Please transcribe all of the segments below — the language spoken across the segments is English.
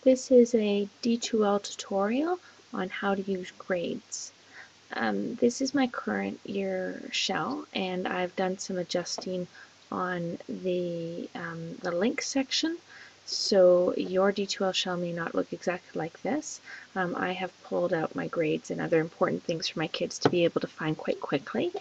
This is a D2L tutorial on how to use grades. This is my current year shell, and I've done some adjusting on the link section, so your D2L shell may not look exactly like this. I have pulled out my grades and other important things for my kids to be able to find quite quickly.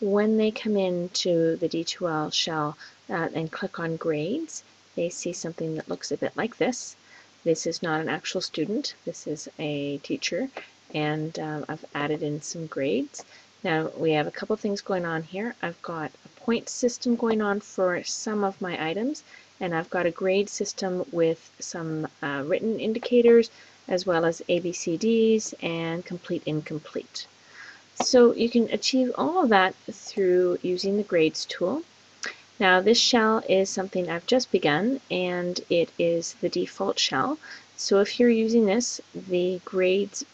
When they come into the D2L shell and click on grades, they see something that looks a bit like this. This is not an actual student, this is a teacher, and I've added in some grades. Now we have a couple things going on here. I've got a point system going on for some of my items, and I've got a grade system with some written indicators as well as ABCDs and complete incomplete. So you can achieve all of that through using the grades tool. Now this shell is something I've just begun, and it is the default shell. So if you're using this, the grades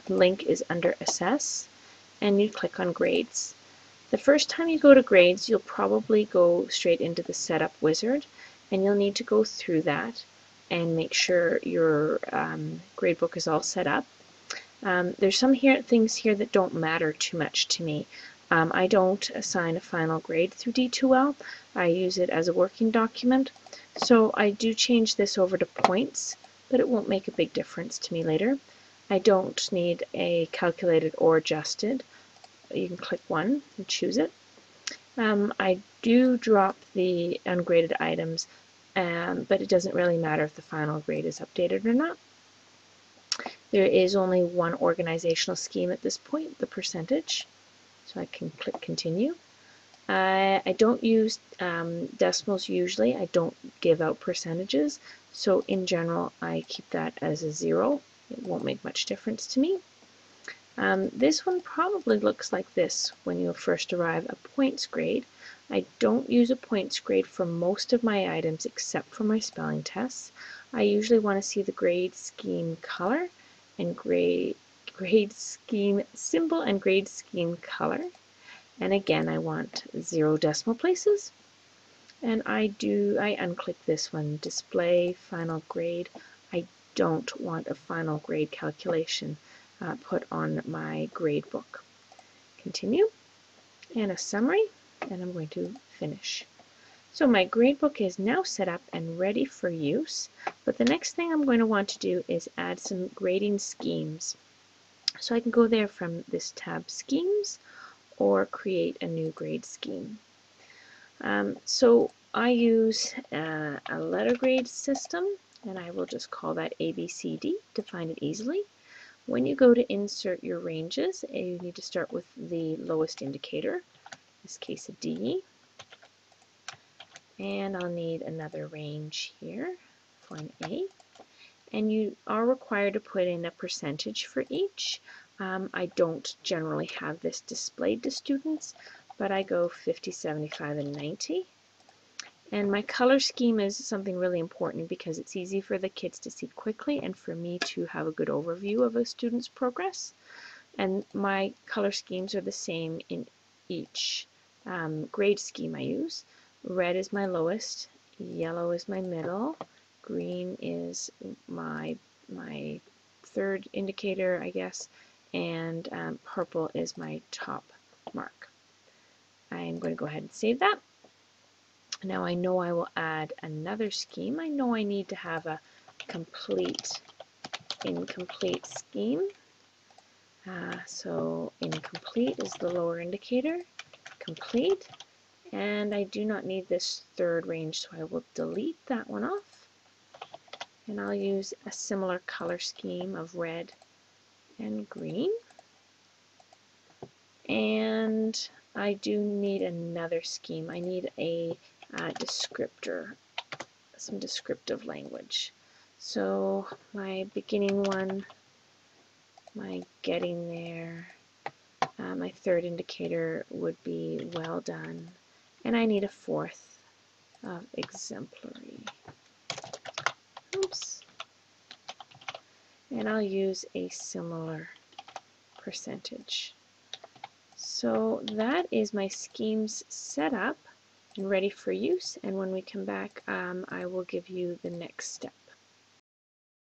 link is under assess, and you click on grades. The first time you go to grades, you'll probably go straight into the setup wizard, and you'll need to go through that and make sure your gradebook is all set up. There's some things here that don't matter too much to me. I don't assign a final grade through D2L. I use it as a working document. So I do change this over to points, but it won't make a big difference to me later. I don't need a calculated or adjusted. You can click one and choose it. I do drop the ungraded items, but it doesn't really matter if the final grade is updated or not. There is only one organizational scheme at this point, the percentage. So I can click continue. I don't use decimals usually. I don't give out percentages. So in general, I keep that as a 0. It won't make much difference to me. This one probably looks like this when you first arrive, a points grade. I don't use a points grade for most of my items except for my spelling tests. I usually want to see the grade scheme color and grade scheme symbol and grade scheme color. And again, I want 0 decimal places. And I unclick this one, display final grade. I don't want a final grade calculation put on my grade book. Continue, and a summary, and I'm going to finish. So my gradebook is now set up and ready for use, but the next thing I'm going to want to do is add some grading schemes. So I can go there from this tab, Schemes, or create a new grade scheme. So I use a letter grade system, and I will just call that ABCD to find it easily. When you go to insert your ranges, you need to start with the lowest indicator, in this case a D. And I'll need another range here for an A. And you are required to put in a percentage for each. I don't generally have this displayed to students, but I go 50, 75, and 90. And my color scheme is something really important because it's easy for the kids to see quickly and for me to have a good overview of a student's progress. And my color schemes are the same in each grade scheme I use. Red is my lowest, yellow is my middle, green is my third indicator, I guess, and purple is my top mark. I'm going to go ahead and save that. Now I know I will add another scheme. I know I need to have a complete, incomplete scheme. So incomplete is the lower indicator, complete, and I do not need this third range, so I will delete that one off. And I'll use a similar color scheme of red and green. And I do need another scheme. I need a descriptor, some descriptive language. So my beginning one, my getting there, my third indicator would be well done, and I need a fourth of exemplary. Oops. And I'll use a similar percentage. So that is my schemes set up and ready for use, and when we come back I will give you the next step.